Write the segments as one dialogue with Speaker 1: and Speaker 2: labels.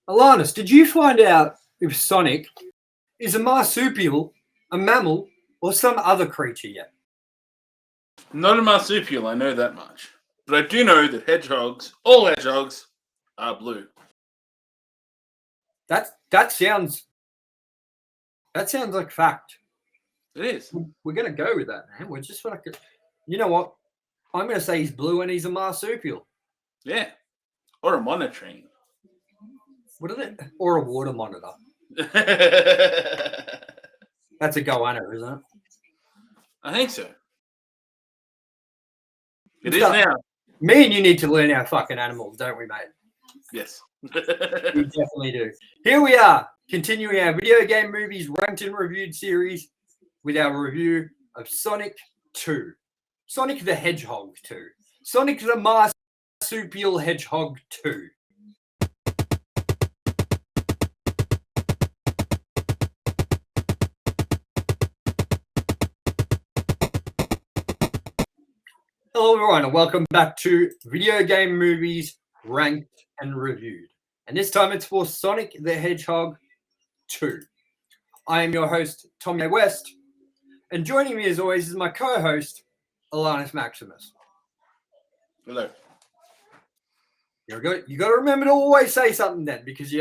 Speaker 1: ALANNIS, did you find out if Sonic is a marsupial, a mammal, or some other creature yet?
Speaker 2: Not a marsupial, I know that much. But I do know that all hedgehogs, are blue.
Speaker 1: That sounds like fact.
Speaker 2: It is.
Speaker 1: We're gonna go with that, man. We're just fucking. You know what? I'm gonna say he's blue and he's a marsupial.
Speaker 2: Yeah. Or a monitoring.
Speaker 1: What is it? Or a water monitor. That's a goanna, isn't it?
Speaker 2: I think so. It is now.
Speaker 1: Me and you need to learn our fucking animals, don't we, mate?
Speaker 2: Yes.
Speaker 1: We definitely do. Here we are, continuing our video game movies ranked and reviewed series with our review of Sonic 2. Sonic the Hedgehog 2. Sonic the Marsupial Hedgehog 2. Hello everyone and welcome back to Video Game Movies Ranked and Reviewed. And this time it's for Sonic the Hedgehog 2. I am your host, TOMYE West, and joining me as always is my co-host, ALANNIS Maximus.
Speaker 2: Hello.
Speaker 1: You got to remember to always say something then, because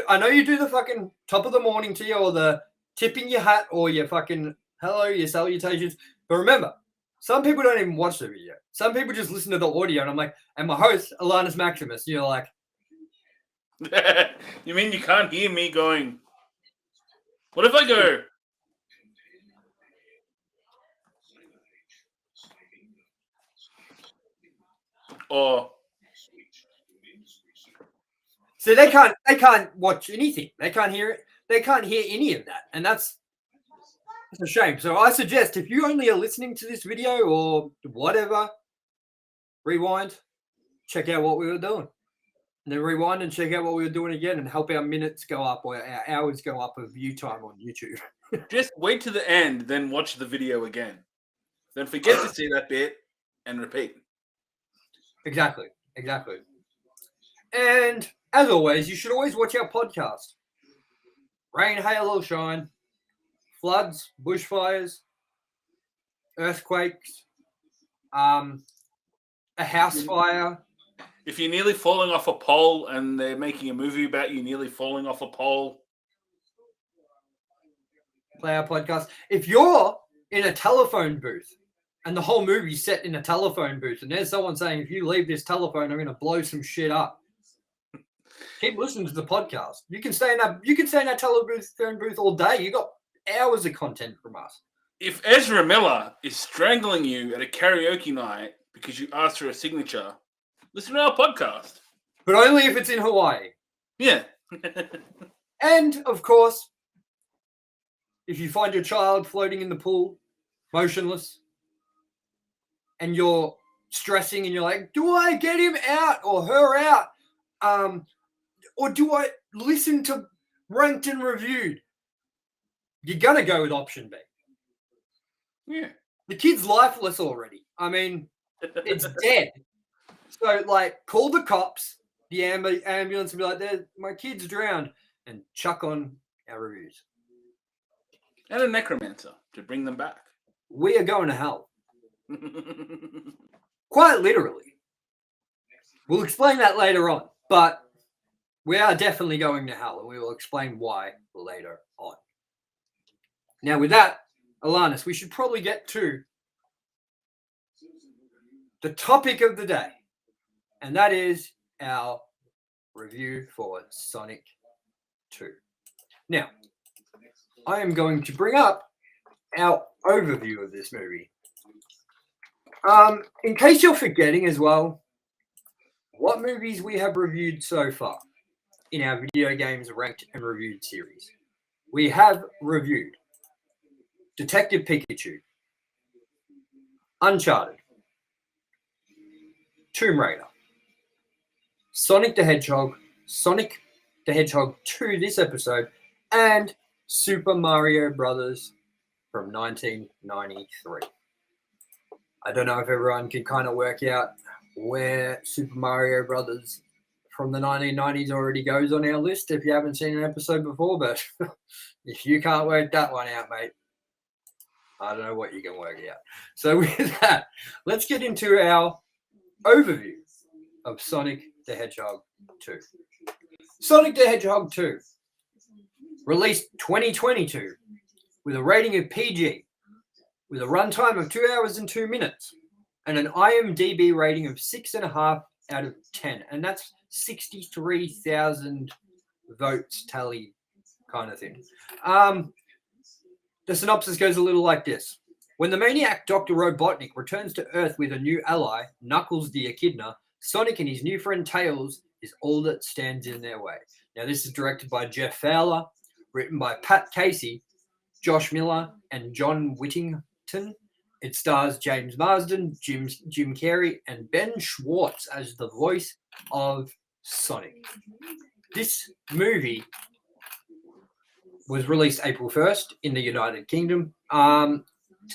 Speaker 1: I know you do the fucking top of the morning to you, or the tipping your hat, or your fucking hello, your salutations. But remember, some people don't even watch the video. Some people just listen to the audio, and I'm like, and my host, ALANNIS Maximus, you're like,
Speaker 2: you mean you can't hear me going, what if I go? Or
Speaker 1: so they can't watch anything. They can't hear it. They can't hear any of that, and that's a shame. So I suggest if you only are listening to this video or whatever, rewind, check out what we were doing, and then rewind and check out what we were doing again, and help our minutes go up or our hours go up of view time on YouTube.
Speaker 2: Just wait to the end, then watch the video again. Then forget to see that bit and repeat.
Speaker 1: Exactly. And as always, you should always watch our podcast. Rain, hail, or shine, floods, bushfires, earthquakes, a house fire.
Speaker 2: If you're nearly falling off a pole and they're making a movie about you nearly falling off a pole,
Speaker 1: play our podcast. If you're in a telephone booth and the whole movie's set in a telephone booth and there's someone saying, if you leave this telephone, I'm going to blow some shit up, keep listening to the podcast. You can stay in that telephone booth all day. You got hours of content from us.
Speaker 2: If Ezra Miller is strangling you at a karaoke night because you asked for a signature, listen to our podcast.
Speaker 1: But only if it's in Hawaii.
Speaker 2: Yeah.
Speaker 1: And, of course, if you find your child floating in the pool, motionless, and you're stressing and you're like, do I get him out or her out? Or do I listen to Ranked and Reviewed? You're going to go with option B.
Speaker 2: Yeah.
Speaker 1: The kid's lifeless already. I mean, it's dead. So, call the cops, the ambulance, and be like, my kid's drowned, and chuck on our reviews.
Speaker 2: And a necromancer to bring them back.
Speaker 1: We are going to hell. Quite literally. We'll explain that later on, but we are definitely going to hell, and we will explain why later on. Now, with that, ALANNIS, we should probably get to the topic of the day, and that is our review for Sonic 2. Now, I am going to bring up our overview of this movie. In case you're forgetting as well, what movies we have reviewed so far in our video games ranked and reviewed series. We have reviewed Detective Pikachu, Uncharted, Tomb Raider, Sonic the Hedgehog, Sonic the Hedgehog 2 this episode, and Super Mario Brothers from 1993. I don't know if everyone can kind of work out where Super Mario Brothers from the 1990s already goes on our list if you haven't seen an episode before. But if you can't work that one out, mate, I don't know what you can work out. So with that, let's get into our overview of Sonic the Hedgehog 2. Sonic the Hedgehog 2, released 2022, with a rating of PG, with a runtime of 2 hours and 2 minutes, and an IMDb rating of 6.5 out of 10. And that's 63,000 votes tally kind of thing. The synopsis goes a little like this. When the maniac Dr. Robotnik returns to Earth with a new ally, Knuckles the Echidna, Sonic and his new friend Tails is all that stands in their way. Now, this is directed by Jeff Fowler, written by Pat Casey, Josh Miller, and John Whittington. It stars James Marsden, Jim Carrey, and Ben Schwartz as the voice of Sonic. This movie was released April 1st in the United Kingdom. To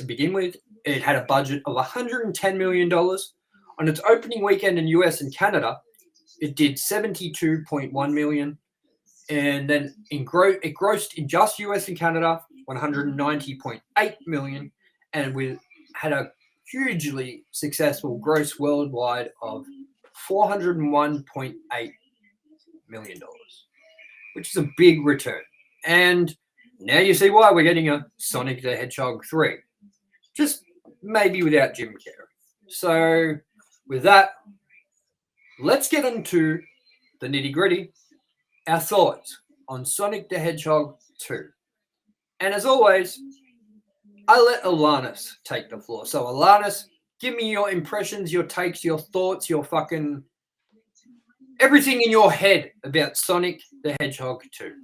Speaker 1: begin with, it had a budget of $110 million. On its opening weekend in US and Canada, it did $72.1 million. And then it grossed in just US and Canada $190.8 million, and had a hugely successful gross worldwide of $401.8 million, which is a big return. And now you see why we're getting a Sonic the Hedgehog 3. Just maybe without Jim Carrey. So with that, let's get into the nitty-gritty. Our thoughts on Sonic the Hedgehog 2. And as always, I let ALANNIS take the floor. So ALANNIS, give me your impressions, your takes, your thoughts, your fucking everything in your head about Sonic the Hedgehog 2.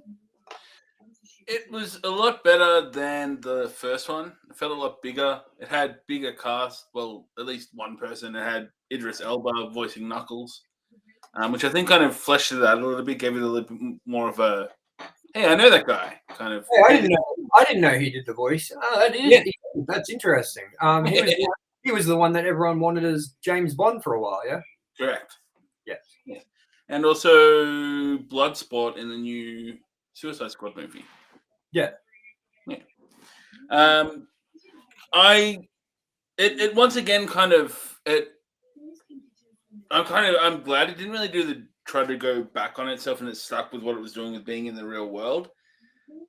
Speaker 2: It was a lot better than the first one. It felt a lot bigger. It had bigger cast. Well, at least one person. It had Idris Elba voicing Knuckles, which I think kind of fleshed it out a little bit, gave it a little bit more of a, hey, I know that guy kind of.
Speaker 1: Hey, I didn't know he did the voice. That's interesting. He was the one that everyone wanted as James Bond for a while, yeah?
Speaker 2: Correct.
Speaker 1: Yes.
Speaker 2: Yeah. And also Bloodsport in the new Suicide Squad movie.
Speaker 1: Yeah.
Speaker 2: Yeah. It once again I'm glad it didn't really try to go back on itself, and it stuck with what it was doing with being in the real world.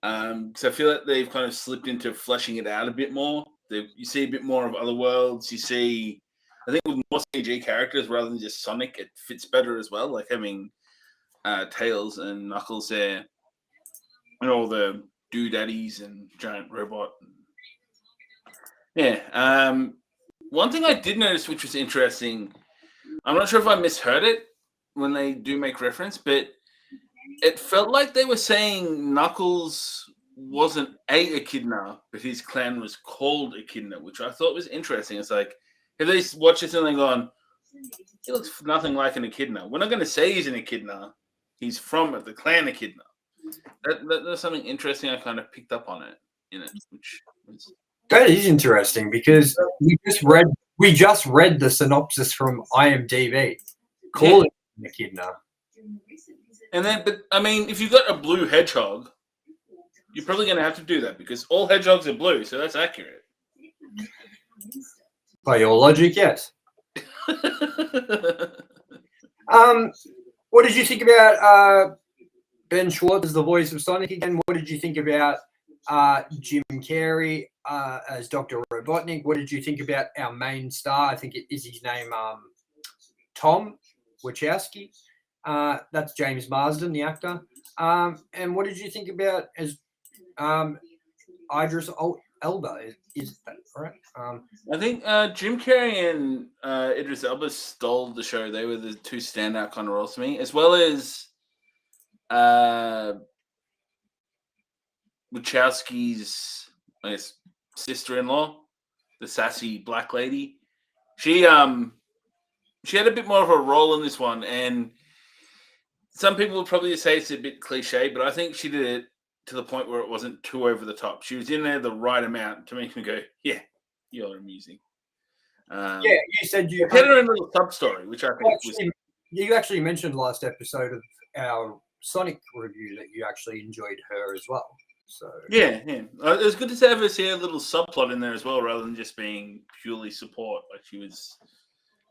Speaker 2: So I feel like they've kind of slipped into fleshing it out a bit more. You see a bit more of other worlds. You see, I think with more CG characters rather than just Sonic, it fits better as well. Like having Tails and Knuckles there, and all the doodaddies and giant robot. Yeah. One thing I did notice, which was interesting, I'm not sure if I misheard it when they do make reference, but it felt like they were saying Knuckles wasn't a Echidna, but his clan was called Echidna, which I thought was interesting. It's like, if they watch this and they're going, he looks nothing like an Echidna. We're not going to say he's an Echidna. He's from the clan Echidna. That's something interesting I kind of picked up on it in it, which was...
Speaker 1: That is interesting because we just read the synopsis from IMDb. Call it an Echidna.
Speaker 2: And then, but I mean, if you've got a blue hedgehog, you're probably going to have to do that because all hedgehogs are blue, so that's accurate.
Speaker 1: By your logic, yes. What did you think about Ben Schwartz as the voice of Sonic again? What did you think about Jim Carrey as Dr. Robotnik? What did you think about our main star? I think it is his name, Tom Wachowski. That's James Marsden, the actor. And what did you think about as Idris Elba? Is that correct?
Speaker 2: I think Jim Carrey and Idris Elba stole the show. They were the two standout kind of roles to me, as well as Wachowski's, I guess, sister-in-law, the sassy black lady. She had a bit more of a role in this one, and some people would probably say it's a bit cliche, but I think she did it to the point where it wasn't too over the top. She was in there the right amount to make me go, yeah, you're amusing.
Speaker 1: You said you
Speaker 2: had her in a little sub story, which I think was...
Speaker 1: you actually mentioned last episode of our Sonic review that you actually enjoyed her as well. So
Speaker 2: Yeah. It was good to have her see a little subplot in there as well, rather than just being purely support. Like she was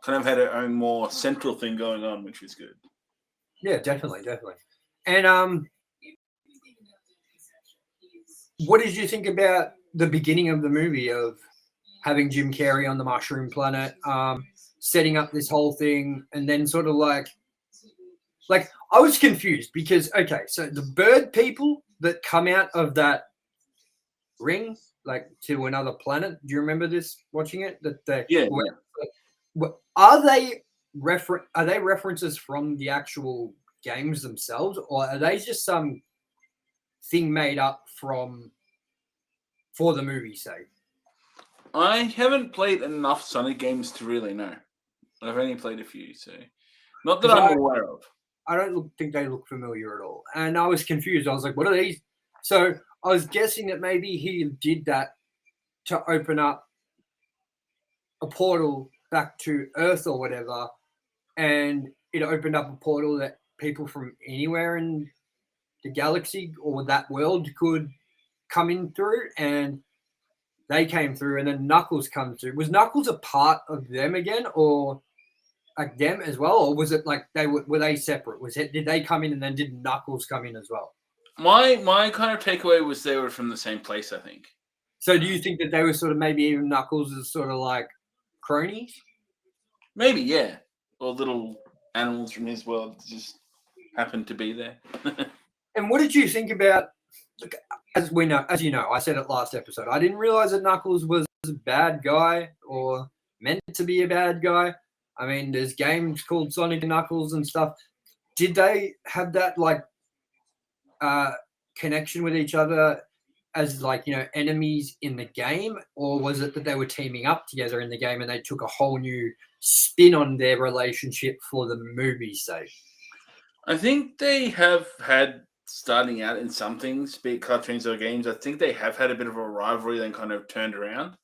Speaker 2: kind of had her own more central thing going on, which was good.
Speaker 1: yeah, definitely. And what did you think about the beginning of the movie of having Jim Carrey on the Mushroom Planet, setting up this whole thing, and then sort of like I was confused because okay, so the bird people that come out of that ring like to another planet. Do you remember this? Watching it, that they
Speaker 2: Yeah.
Speaker 1: are they references from the actual games themselves, or are they just some thing made up for the movie's sake?
Speaker 2: I haven't played enough Sonic games to really know. I've only played a few, so not that I'm aware of.
Speaker 1: I don't think they look familiar at all. And I was confused. I was like, what are these? So I was guessing that maybe he did that to open up a portal back to Earth or whatever. And it opened up a portal that people from anywhere in the galaxy or that world could come in through. And they came through, and then Knuckles comes through. Was Knuckles a part of them again, or like them as well, or was it like were they separate? Did they come in and then did Knuckles come in as well?
Speaker 2: My kind of takeaway was they were from the same place, I think.
Speaker 1: So do you think that they were sort of maybe even Knuckles as sort of like cronies?
Speaker 2: Maybe, yeah. Or little animals from his world just happened to be there.
Speaker 1: And what did you think about? Look, as you know, I said it last episode. I didn't realize that Knuckles was a bad guy or meant to be a bad guy. I mean, there's games called Sonic and Knuckles and stuff. Did they have that like connection with each other as like, you know, enemies in the game, or was it that they were teaming up together in the game and they took a whole new spin on their relationship for the movie's sake?
Speaker 2: I think they have had, starting out in some things, be it cartoons or games, I think they have had a bit of a rivalry, then kind of turned around.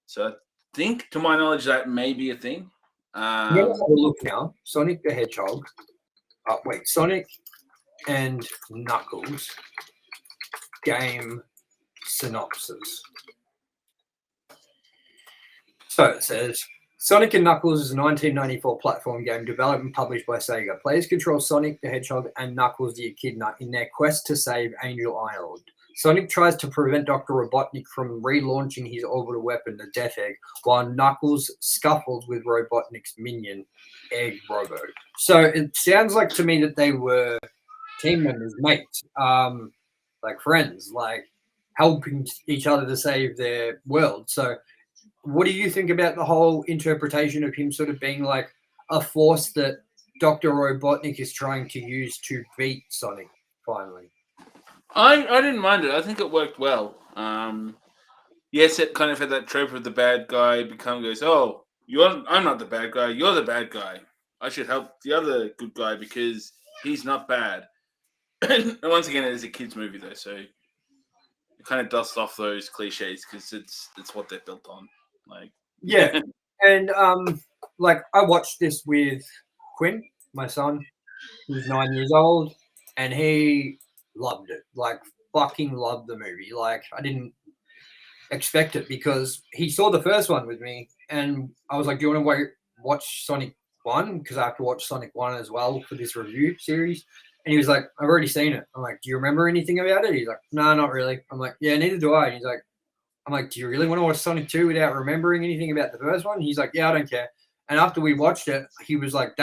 Speaker 2: So I think, to my knowledge, that may be a thing.
Speaker 1: Let's have a look now. Sonic the Hedgehog. Oh, wait, Sonic and Knuckles game synopsis. So it says Sonic and Knuckles is a 1994 platform game developed and published by Sega. Players control Sonic the Hedgehog and Knuckles the Echidna in their quest to save Angel Island. Sonic tries to prevent Dr. Robotnik from relaunching his orbital weapon, the Death Egg, while Knuckles scuffles with Robotnik's minion, Egg Robo. So it sounds like to me that they were team members, mates, like friends, like helping each other to save their world. So what do you think about the whole interpretation of him sort of being like a force that Dr. Robotnik is trying to use to beat Sonic finally?
Speaker 2: I didn't mind it. I think it worked well. Yes, it kind of had that trope of the bad guy goes, oh, I'm not the bad guy. You're the bad guy. I should help the other good guy because he's not bad. And once again, it is a kids' movie though, so it kind of dusts off those cliches because it's what they're built on. Like,
Speaker 1: yeah, and like I watched this with Quinn, my son, who's 9 years old, and he loved it. Like, fucking loved the movie. Like, I didn't expect it because he saw the first one with me, and I was like, "Do you want to watch Sonic 1? Because I have to watch Sonic 1 as well for this review series." And he was like, "I've already seen it." I'm like, "Do you remember anything about it?" He's like, "No, not really." I'm like, "Yeah, neither do I." And he's like, I'm like, "Do you really want to watch Sonic 2 without remembering anything about the first one?" He's like, "Yeah, I don't care." And after we watched it, he was like,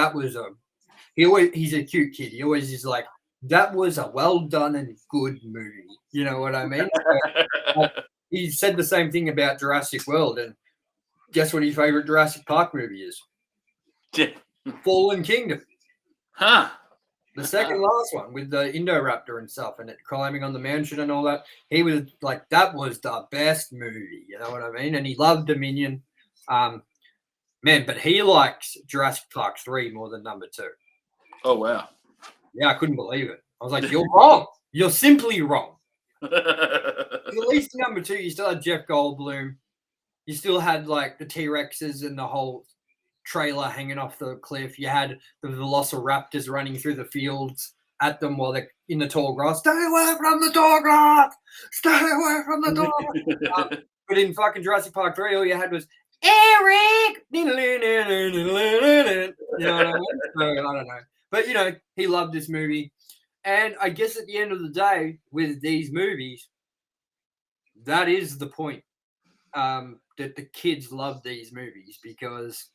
Speaker 1: he's a cute kid. He always is like, "That was a well done and good movie." You know what I mean? He said the same thing about Jurassic World. And guess what his favorite Jurassic Park movie is? Fallen Kingdom.
Speaker 2: Huh.
Speaker 1: The second last one with the Indoraptor and stuff and it climbing on the mansion and all that. He was like, that was the best movie. You know what I mean? And he loved Dominion. Man, but he likes Jurassic Park 3 more than number 2.
Speaker 2: Oh, wow.
Speaker 1: Yeah, I couldn't believe it. I was like, you're wrong. You're simply wrong. At least number 2, you still had Jeff Goldblum. You still had like the T-Rexes and the whole trailer hanging off the cliff. You had the velociraptors running through the fields at them while they're in the tall grass. Stay away from the tall grass! Stay away from the tall grass! But in fucking Jurassic Park 3, all you had was Eric! You know what I mean? So, I don't know. But, you know, he loved this movie. And I guess at the end of the day, with these movies, that is the point. That the kids love these movies because,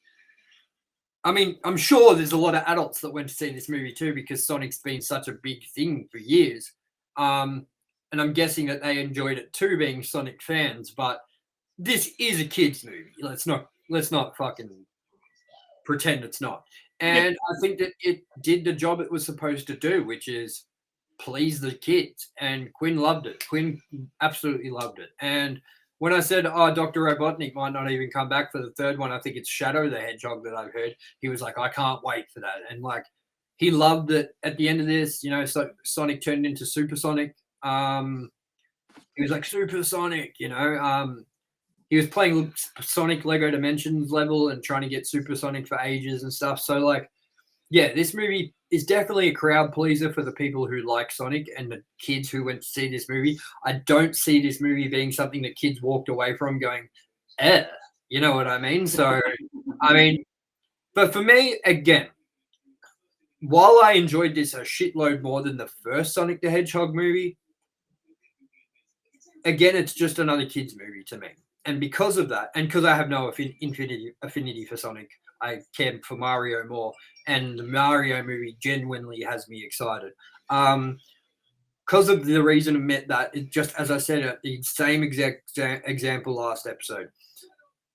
Speaker 1: I mean, I'm sure there's a lot of adults that went to see this movie too because Sonic's been such a big thing for years. And I'm guessing that they enjoyed it too, being Sonic fans. But this is a kids movie. Let's not fucking pretend it's not. And I think that it did the job it was supposed to do, which is please the kids. And Quinn loved it. Quinn absolutely loved it. And when I said, Dr. Robotnik might not even come back for the third one, I think it's Shadow the Hedgehog that I've heard. He was like, I can't wait for that. And like, he loved it at the end of this, you know, so Sonic turned into Supersonic. He was like, Supersonic, you know. He was playing Sonic Lego Dimensions level and trying to get Supersonic for ages and stuff. So like, yeah, this movie is definitely a crowd pleaser for the people who like Sonic and the kids who went to see this movie. I don't see this movie being something that kids walked away from going, you know what I mean? So, I mean, but for me, again, while I enjoyed this a shitload more than the first Sonic the Hedgehog movie, again, it's just another kids movie to me. And because of that, and because I have no affinity for Sonic, I care for Mario more. And the Mario movie genuinely has me excited. Because of the reason I met that, it just, as I said, the same exact example last episode,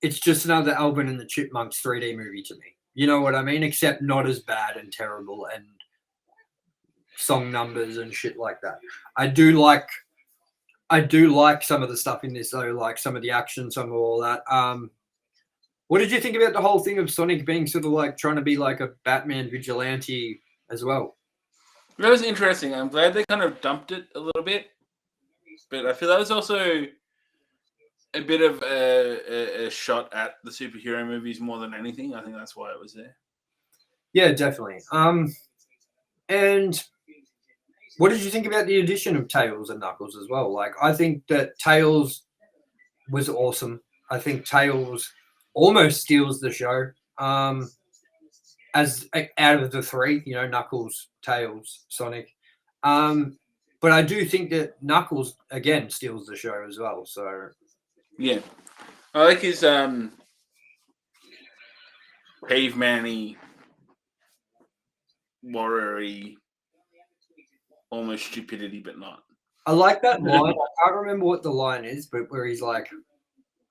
Speaker 1: it's just another Alvin and the Chipmunks 3D movie to me. You know what I mean? Except not as bad and terrible and song numbers and shit like that. I do like some of the stuff in this though, like some of the action, some of all that. What did you think about the whole thing of Sonic being sort of like trying to be like a Batman vigilante as well?
Speaker 2: That was interesting. I'm glad they kind of dumped it a little bit, but I feel that was also a bit of a shot at the superhero movies more than anything. I think that's why it was there.
Speaker 1: Yeah, definitely. And what did you think about the addition of Tails and Knuckles as well? Like, I think that Tails was awesome. I think Tails almost steals the show. As out of the three, you know, Knuckles, Tails, Sonic. But I do think that Knuckles again steals the show as well. So
Speaker 2: yeah, I like his caveman-y, warrior-y, almost stupidity, but not.
Speaker 1: I like that line. I can't remember what the line is, but where he's like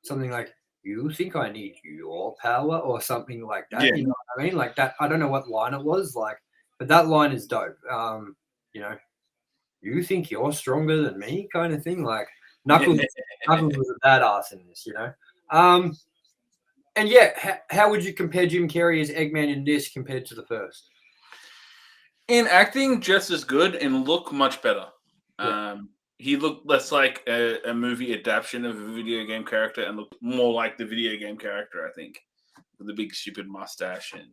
Speaker 1: something like, "You think I need your power?" or something like that.
Speaker 2: Yeah.
Speaker 1: You know what I mean? Like that. I don't know what line it was, like, but that line is dope. You know, you think you're stronger than me, kind of thing. Like Knuckles was a badass in this, you know. And yeah, how would you compare Jim Carrey as Eggman in this compared to the first?
Speaker 2: In acting, just as good and look much better.
Speaker 1: Yeah.
Speaker 2: He looked less like a movie adaptation of a video game character and looked more like the video game character, I think, with the big stupid mustache. And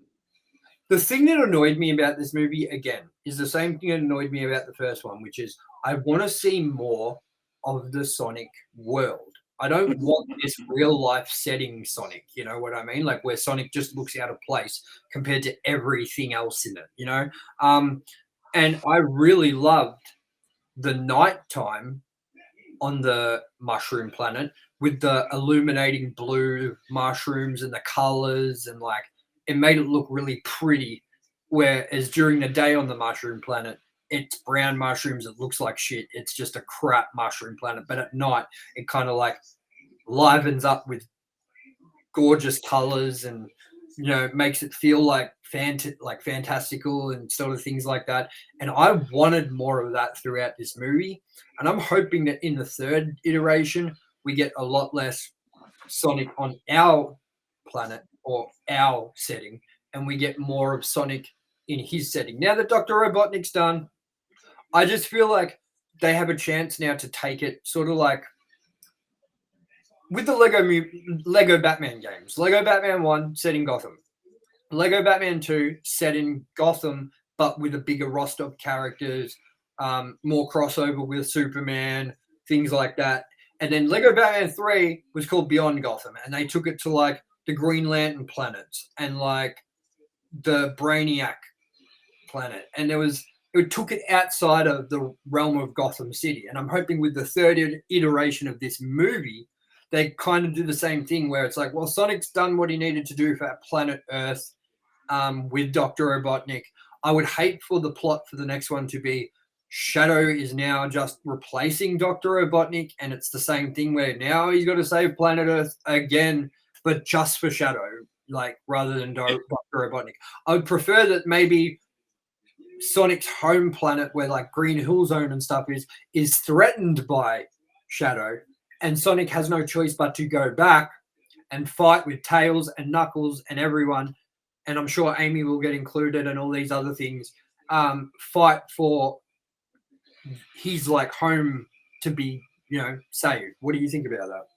Speaker 1: the thing that annoyed me about this movie, again, is the same thing that annoyed me about the first one, which is I want to see more of the Sonic world. I don't want this real life setting Sonic, you know what I mean? Like where Sonic just looks out of place compared to everything else in it, you know? And I really loved the nighttime on the mushroom planet with the illuminating blue mushrooms and the colors, and like it made it look really pretty. Whereas during the day on the mushroom planet, it's brown mushrooms. It looks like shit. It's just a crap mushroom planet. But at night, it kind of like livens up with gorgeous colors and, you know, makes it feel like fantastical and sort of things like that. And I wanted more of that throughout this movie. And I'm hoping that in the third iteration, we get a lot less Sonic on our planet or our setting, and we get more of Sonic in his setting. Now that Dr. Robotnik's done, I just feel like they have a chance now to take it sort of like with the Lego Batman games. Lego Batman 1 set in Gotham. Lego Batman 2 set in Gotham, but with a bigger roster of characters, more crossover with Superman, things like that. And then Lego Batman 3 was called Beyond Gotham, and they took it to like the Green Lantern planets and like the Brainiac planet. And it took it outside of the realm of Gotham City. And I'm hoping with the third iteration of this movie, they kind of do the same thing where it's like, well, Sonic's done what he needed to do for planet Earth with Dr. Robotnik. I would hate for the plot for the next one to be Shadow is now just replacing Dr. Robotnik, and it's the same thing where now he's got to save planet Earth again, but just for Shadow, like rather than Dr. Robotnik. I would prefer that maybe Sonic's home planet, where like Green Hill Zone and stuff is threatened by Shadow, and Sonic has no choice but to go back and fight with Tails and Knuckles and everyone. And I'm sure Amy will get included and all these other things. Fight for his like home to be, saved. What do you think about that?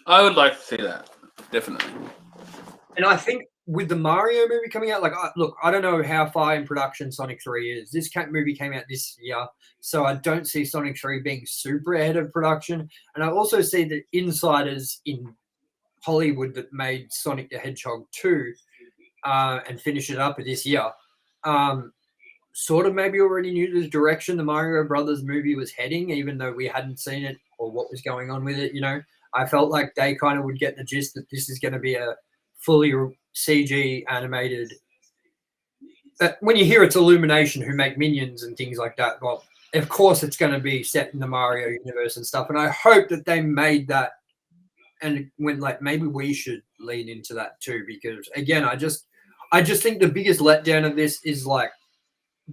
Speaker 2: I would like to see that, definitely.
Speaker 1: And I think with the Mario movie coming out, look, I don't know how far in production Sonic 3 is. This movie came out this year, so I don't see Sonic 3 being super ahead of production. And I also see that insiders in Hollywood that made Sonic the Hedgehog 2 and finish it up this year, sort of maybe already knew the direction the Mario Brothers movie was heading, even though we hadn't seen it or what was going on with it. I felt like they kind of would get the gist that this is going to be a fully CG animated. When you hear it's Illumination who make Minions and things like that, well, of course it's going to be set in the Mario universe and stuff. And I hope that they made that and went like, maybe we should lean into that too, because again, I just think the biggest letdown of this is like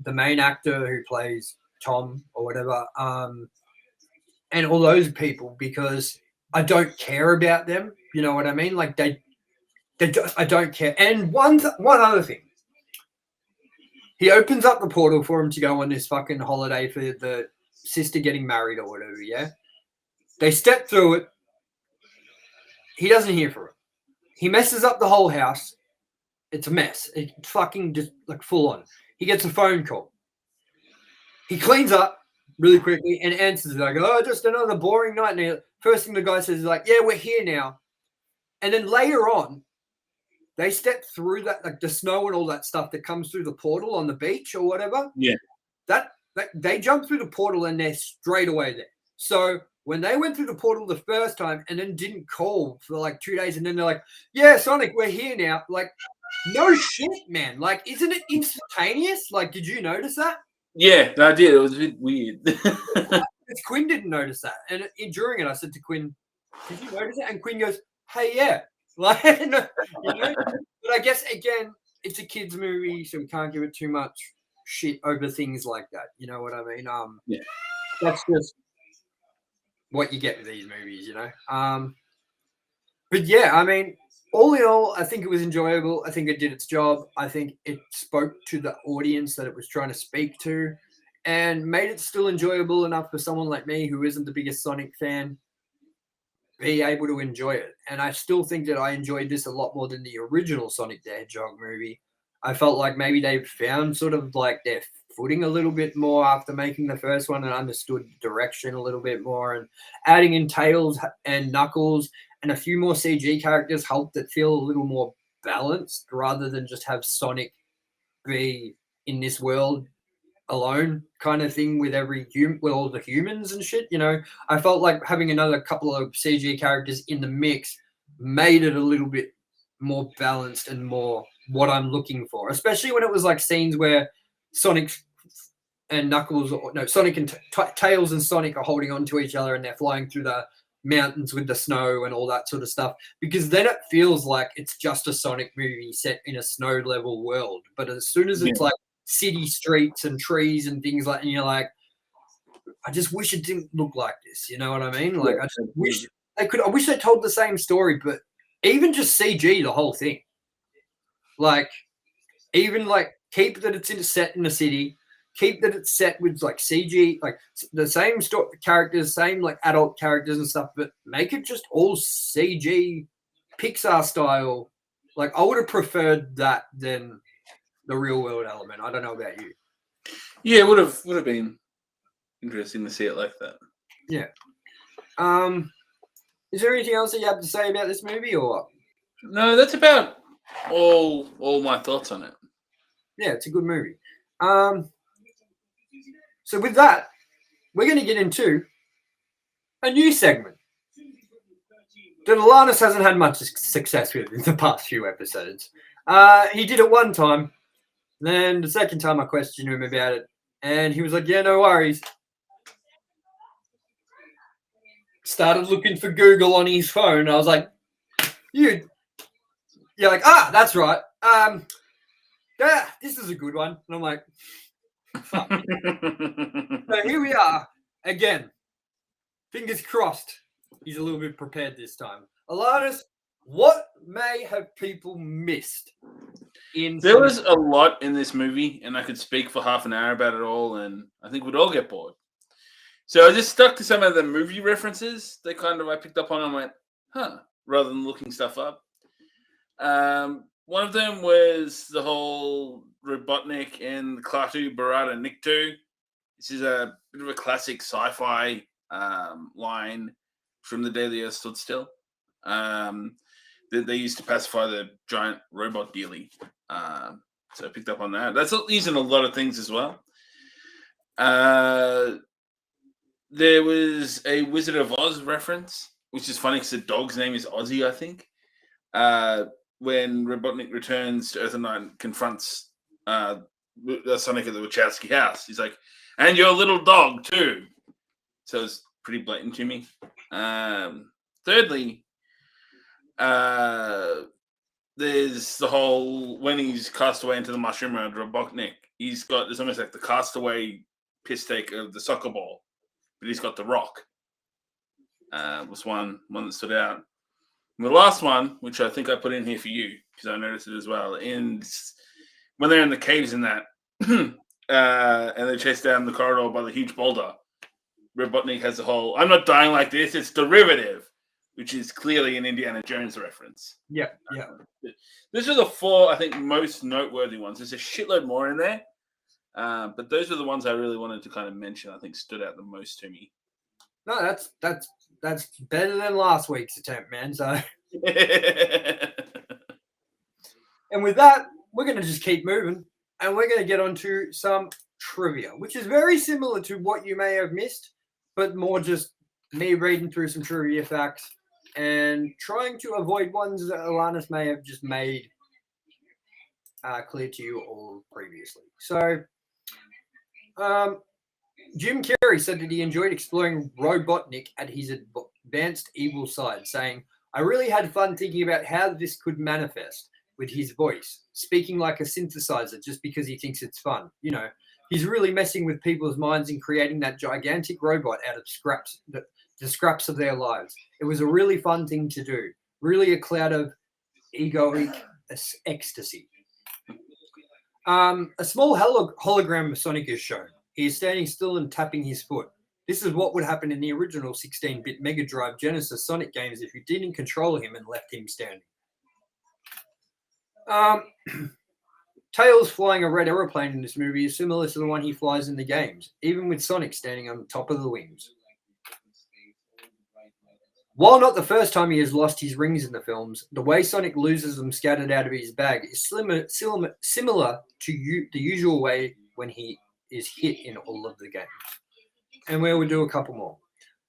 Speaker 1: the main actor who plays Tom or whatever, and all those people, because I don't care about them. You know what I mean? Like I don't care. And one other thing, he opens up the portal for him to go on this fucking holiday for the sister getting married or whatever. Yeah, they step through it. He doesn't hear from it. He messes up the whole house. It's a mess. It's fucking just like full on. He gets a phone call. He cleans up really quickly and answers it like, oh, just another boring night. And first thing the guy says is like, yeah, we're here now. And then later on, they step through that, like the snow and all that stuff that comes through the portal on the beach or whatever.
Speaker 2: Yeah.
Speaker 1: That they jump through the portal and they're straight away there. So when they went through the portal the first time and then didn't call for like 2 days, and then they're like, yeah, Sonic, we're here now. Like, no shit, man. Like, isn't it instantaneous? Like, did you notice that?
Speaker 2: Yeah, I did. It was a bit weird.
Speaker 1: Quinn didn't notice that. And during it, I said to Quinn, did you notice it? And Quinn goes, hey, yeah. Like, But I guess, again, it's a kid's movie, so we can't give it too much shit over things like that. You know what I mean?
Speaker 2: Yeah.
Speaker 1: That's just what you get with these movies, But yeah, I mean, all in all, I think it was enjoyable. I think it did its job. I think it spoke to the audience that it was trying to speak to and made it still enjoyable enough for someone like me who isn't the biggest Sonic fan be able to enjoy it. And I still think that I enjoyed this a lot more than the original Sonic the Hedgehog movie. I felt like maybe they found sort of like their footing a little bit more after making the first one and understood direction a little bit more, and adding in Tails and Knuckles and a few more CG characters helped it feel a little more balanced rather than just have Sonic be in this world alone kind of thing with with all the humans and shit. I felt like having another couple of CG characters in the mix made it a little bit more balanced and more what I'm looking for, especially when it was like scenes where Sonic and Knuckles, Sonic and Tails and Sonic are holding on to each other and they're flying through the mountains with the snow and all that sort of stuff, because then it feels like it's just a Sonic movie set in a snow level world. But as soon as it's like city streets and trees and things like, and you're like, I just wish it didn't look like this. You know what I mean? Like, I just wish I wish they told the same story, but even just CG the whole thing. Like, even like keep that it's set in a city, keep that it's set with like CG, like the same characters, same like adult characters and stuff, but make it just all CG, Pixar style Like, I would have preferred that than the real world element. I don't know about you.
Speaker 2: Yeah, it would have been interesting to see it like that.
Speaker 1: Yeah. Is there anything else that you have to say about this movie, or what?
Speaker 2: No, that's about all my thoughts on it.
Speaker 1: Yeah, it's a good movie. So with that, we're going to get into a new segment that ALANNIS hasn't had much success with in the past few episodes. He did it one time, then the second time I questioned him about it, and he was like, yeah, no worries. Started looking for Google on his phone. I was like, you're like, that's right. This is a good one. And I'm like, fuck. So here we are again. Fingers crossed. He's a little bit prepared this time. ALANNIS, what may have people missed?
Speaker 2: There was a lot in this movie, and I could speak for half an hour about it all, and I think we'd all get bored. So I just stuck to some of the movie references that I picked up on and went, rather than looking stuff up. One of them was the whole Robotnik and Klaatu Barada Nikto. This is a bit of a classic sci-fi line from The Day the Earth Stood Still. That they used to pacify the giant robot dealie. So I picked up on that. That's used in a lot of things as well. There was a Wizard of Oz reference, which is funny because the dog's name is Ozzy, I think. When Robotnik returns to Earth and Night and confronts Sonic at the Wachowski house, he's like, and your little dog too. So it's pretty blatant to me. Thirdly, there's the whole, when he's cast away into the mushroom around Robotnik, there's almost like the castaway piss take of the soccer ball, but he's got the rock. Was one that stood out. And the last one, which I think I put in here for you, because I noticed it as well, when they're in the caves in that, and they chase down the corridor by the huge boulder, Robotnik has the whole, I'm not dying like this, it's derivative, which is clearly an Indiana Jones reference.
Speaker 1: Yeah.
Speaker 2: Those are the four, I think, most noteworthy ones. There's a shitload more in there, but those are the ones I really wanted to kind of mention, I think stood out the most to me.
Speaker 1: No, that's better than last week's attempt, man. So, and with that, we're going to just keep moving, and we're going to get onto some trivia, which is very similar to what you may have missed, but more just me reading through some trivia facts and trying to avoid ones that ALANNIS may have just made clear to you all previously. So, Jim Carrey said that he enjoyed exploring Robotnik at his advanced evil side, saying, I really had fun thinking about how this could manifest with his voice, speaking like a synthesizer just because he thinks it's fun. You know, he's really messing with people's minds and creating that gigantic robot out of the scraps of their lives. It was a really fun thing to do, really a cloud of egoic ecstasy. A small hologram of Sonic is shown. He is standing still and tapping his foot. This is what would happen in the original 16-bit Mega Drive Genesis Sonic games if you didn't control him and left him standing. Tails flying a red aeroplane in this movie is similar to the one he flies in the games, even with Sonic standing on top of the wings. While not the first time he has lost his rings in the films, the way Sonic loses them scattered out of his bag is similar to the usual way when he is hit in all of the games. And we will do a couple more.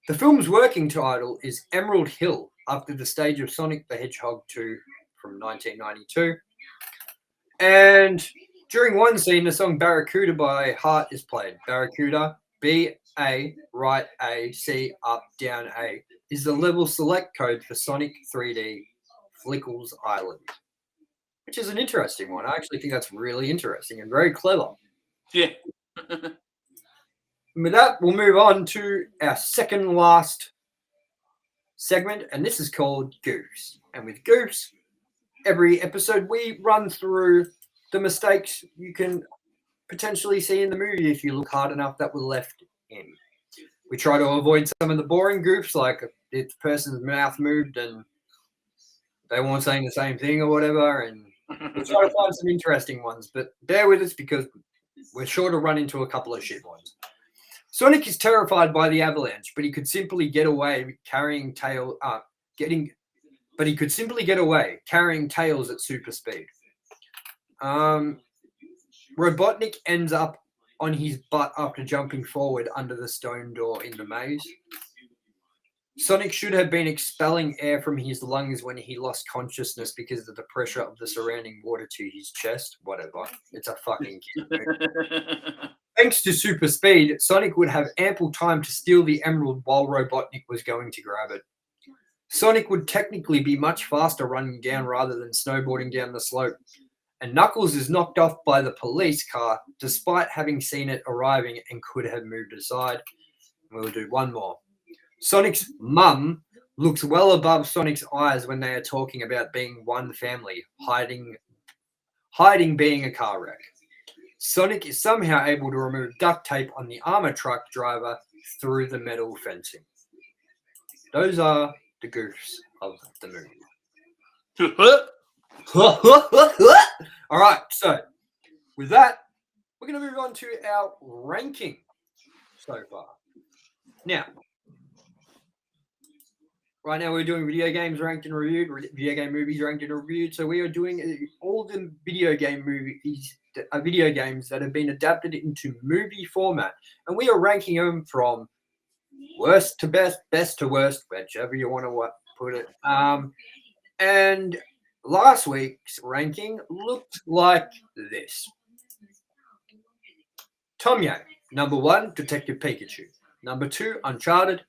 Speaker 1: The film's working title is Emerald Hill, after the stage of Sonic the Hedgehog 2 from 1992. And during one scene, the song Barracuda by Heart is played. Barracuda, B-A, right A, C, up, down A, is the level select code for Sonic 3D Flickles Island, which is an interesting one. I actually think that's really interesting and very clever.
Speaker 2: Yeah.
Speaker 1: And with that, we'll move on to our second last segment, and this is called Goofs. And with Goofs, every episode we run through the mistakes you can potentially see in the movie if you look hard enough that were left in. We try to avoid some of the boring goofs, like if the person's mouth moved and they weren't saying the same thing or whatever, and we'll try to find some interesting ones. But bear with us because we're sure to run into a couple of shit ones. Sonic is terrified by the avalanche, but he could simply get away carrying Tails at super speed. Robotnik ends up on his butt after jumping forward under the stone door in the maze. Sonic should have been expelling air from his lungs when he lost consciousness because of the pressure of the surrounding water to his chest. Whatever. It's a fucking kid movie. Thanks to super speed, Sonic would have ample time to steal the emerald while Robotnik was going to grab it. Sonic would technically be much faster running down rather than snowboarding down the slope. And Knuckles is knocked off by the police car despite having seen it arriving and could have moved aside. We'll do one more. Sonic's mum looks well above Sonic's eyes when they are talking about being one family, hiding being a car wreck. Sonic is somehow able to remove duct tape on the armor truck driver through the metal fencing. Those are the goofs of the movie. All right, so with that, we're going to move on to our ranking so far. Now, right now we're doing video games ranked and reviewed, video game movies ranked and reviewed. So we are doing all the video games that have been adapted into movie format, and we are ranking them from worst to best, best to worst, whichever you want to put it. And last week's ranking looked like this. TOMYE, number 1, Detective Pikachu. Number 2, Uncharted.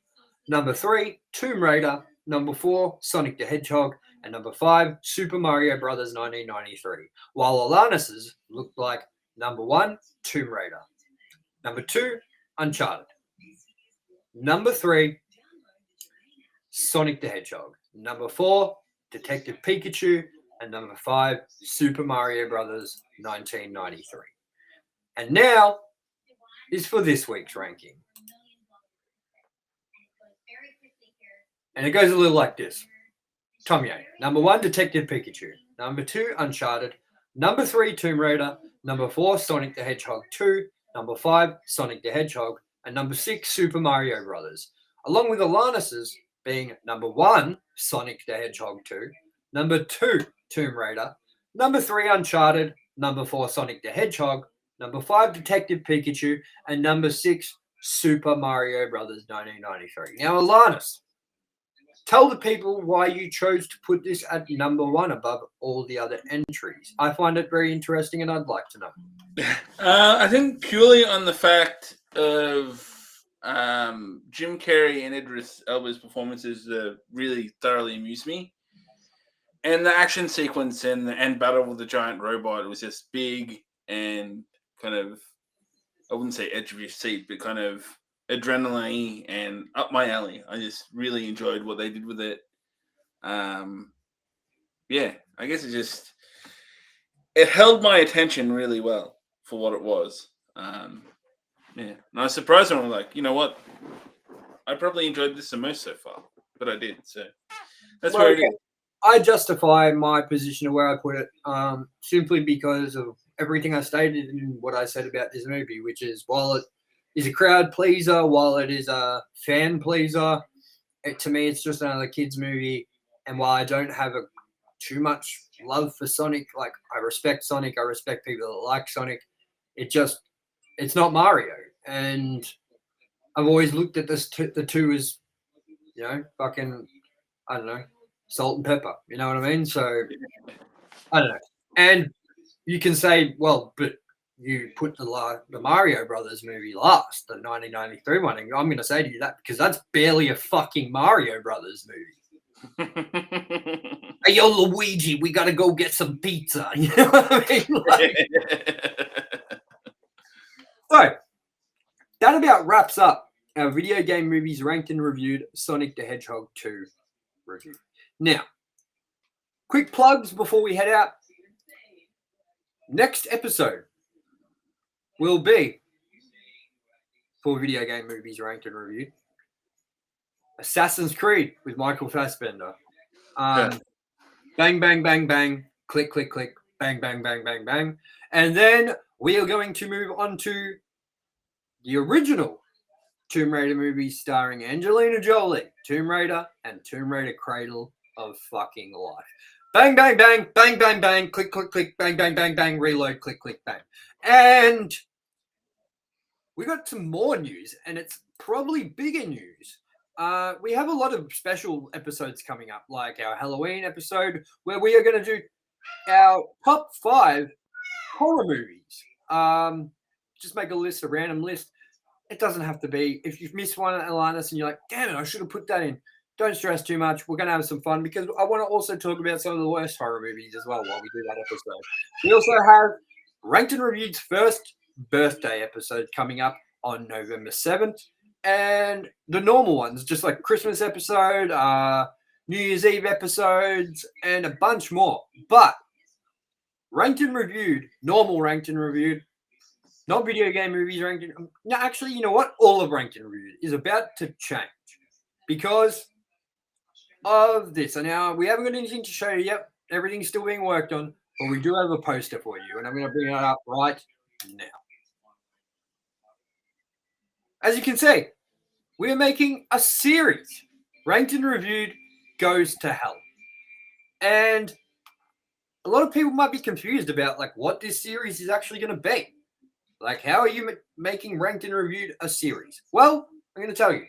Speaker 1: Number 3, Tomb Raider. Number 4, Sonic the Hedgehog. And number 5, Super Mario Bros. 1993. While ALANNIS looked like number 1, Tomb Raider. Number 2, Uncharted. Number 3, Sonic the Hedgehog. Number 4, Detective Pikachu. And number 5, Super Mario Bros. 1993. And now is for this week's ranking. And it goes a little like this. TOMYE, number 1, Detective Pikachu. Number 2, Uncharted. Number 3, Tomb Raider. Number 4, Sonic the Hedgehog 2. Number 5, Sonic the Hedgehog. And number 6, Super Mario Bros. Along with ALANNIS being number 1, Sonic the Hedgehog 2. Number 2, Tomb Raider. Number 3, Uncharted. Number 4, Sonic the Hedgehog. Number 5, Detective Pikachu. And number 6, Super Mario Bros. 1993. Now, ALANNIS, tell the people why you chose to put this at number 1 above all the other entries. I find it very interesting and I'd like to know.
Speaker 2: I think purely on the fact of Jim Carrey and Idris Elba's performances really thoroughly amused me. And the action sequence and battle with the giant robot was just big and kind of, I wouldn't say edge of your seat, but kind of adrenaline and up my alley. I just really enjoyed what they did with it. Yeah, I guess it held my attention really well for what it was. Yeah, and I was surprised when I'm like, you know what? I probably enjoyed this the most so far, but I did. So that's where it is.
Speaker 1: I justify my position of where I put it simply because of everything I stated and what I said about this movie, which is while it is a crowd pleaser, while it is a fan pleaser, to me it's just another kids movie. And while I don't have too much love for Sonic, like I respect Sonic, I respect people that like Sonic, it's not Mario. And I've always looked at the two as, fucking, I don't know, salt and pepper. You know what I mean? So, I don't know. And you can say, well, but you put the Mario Brothers movie last, the 1993 one. And I'm going to say to you that because that's barely a fucking Mario Brothers movie. Hey, yo, Luigi, we got to go get some pizza. You know what I mean? So, that about wraps up our video game movies ranked and reviewed Sonic the Hedgehog 2 review. Now, quick plugs before we head out. Next episode will be for video game movies ranked and reviewed Assassin's Creed with Michael Fassbender. Bang, bang, bang, bang. Click, click, click. Bang, bang, bang, bang, bang. And then we are going to move on to the original Tomb Raider movie starring Angelina Jolie, Tomb Raider, and Tomb Raider Cradle of Fucking Life. Bang, bang, bang, bang, bang, bang, click, click, click, bang, bang, bang, bang, reload, click, click, bang. And we got some more news, and it's probably bigger news. We have a lot of special episodes coming up, like our Halloween episode, where we are going to do our top 5 horror movies. Just make a list, a random list. It doesn't have to be. If you've missed one at ALANNIS and you're like, damn it, I should have put that in. Don't stress too much. We're going to have some fun because I want to also talk about some of the worst horror movies as well while we do that episode. We also have Ranked and Reviewed's first birthday episode coming up on November 7th. And the normal ones, just like Christmas episode, New Year's Eve episodes, and a bunch more. But Ranked and Reviewed, normal Ranked and Reviewed, not video game movies ranked in. No, actually, you know what? All of Ranked and Reviewed is about to change because of this. And now we haven't got anything to show you yet. Everything's still being worked on, but we do have a poster for you, and I'm going to bring it up right now. As you can see, we are making a series. Ranked and Reviewed goes to hell. And a lot of people might be confused about like what this series is actually going to be. Like, how are you making Ranked and Reviewed a series? Well, I'm going to tell you.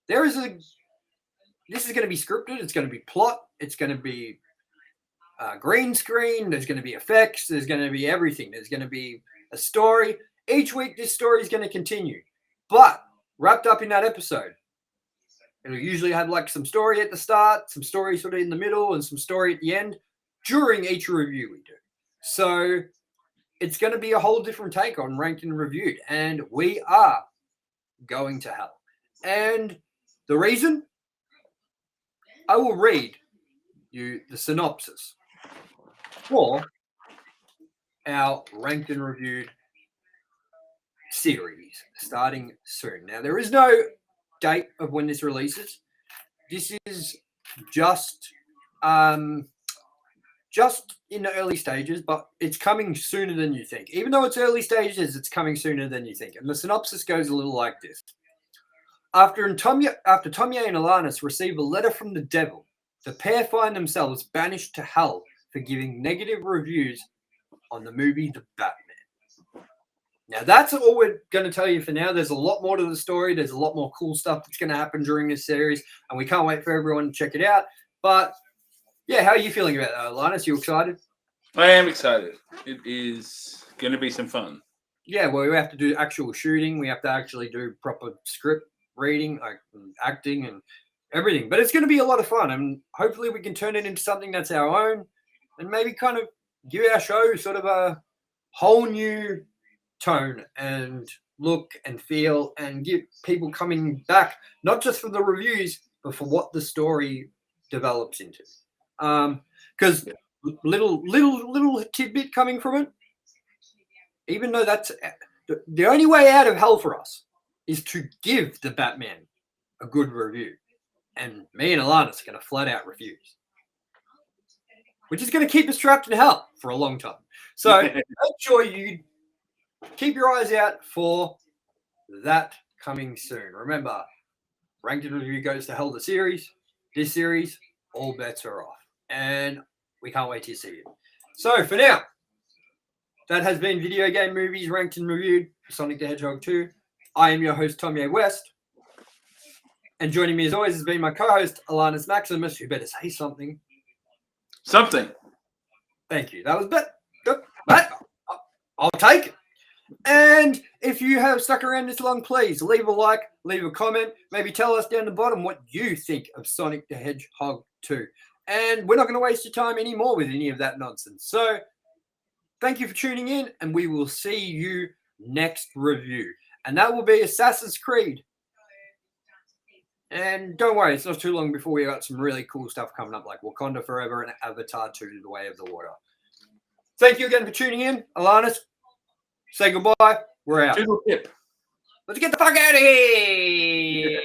Speaker 1: This is going to be scripted. It's going to be plot. It's going to be green screen. There's going to be effects. There's going to be everything. There's going to be a story. Each week, this story is going to continue. But wrapped up in that episode, it'll usually have like some story at the start, some story sort of in the middle, and some story at the end during each review we do. So it's going to be a whole different take on Ranked and Reviewed, and we are going to hell. And the reason, I will read you the synopsis for our Ranked and Reviewed series starting soon. Now, there is no date of when this releases. This is just in the early stages, but it's coming sooner than you think. Even though it's early stages, it's coming sooner than you think. And the synopsis goes a little like this. After TOMYE and ALANNIS receive a letter from the devil, the pair find themselves banished to hell for giving negative reviews on the movie The Batman. Now, that's all we're going to tell you for now. There's a lot more to the story. There's a lot more cool stuff that's going to happen during this series, and we can't wait for everyone to check it out. But yeah, how are you feeling about that, ALANNIS? You excited?
Speaker 2: I am excited. It is going to be some fun.
Speaker 1: Yeah, well, we have to do actual shooting. We have to actually do proper script reading, like acting and everything. But it's going to be a lot of fun, and hopefully we can turn it into something that's our own and maybe kind of give our show sort of a whole new tone and look and feel and get people coming back, not just for the reviews, but for what the story develops into. Because little tidbit coming from it, even though that's the only way out of hell for us is to give the Batman a good review. And me and ALANNIS are going to flat out refuse, which is going to keep us trapped in hell for a long time. So make sure you keep your eyes out for that coming soon. Remember, Ranked and Review goes to hell the series. This series, all bets are off. And we can't wait to see you. So for now, that has been Video Game Movies Ranked and Reviewed for Sonic the Hedgehog 2. I am your host, TOMYE West. And joining me as always has been my co-host, ALANNIS Maximus, who better say something.
Speaker 2: Something.
Speaker 1: Thank you. That was better. I'll take it. And if you have stuck around this long, please leave a like, leave a comment, maybe tell us down the bottom what you think of Sonic the Hedgehog 2. And we're not going to waste your time anymore with any of that nonsense. So thank you for tuning in, and we will see you next review. And that will be Assassin's Creed. And don't worry, it's not too long before we got some really cool stuff coming up, like Wakanda Forever and Avatar 2, The Way of the Water. Thank you again for tuning in. ALANNIS, say goodbye. We're out.
Speaker 2: Toodle tip.
Speaker 1: Let's get the fuck out of here.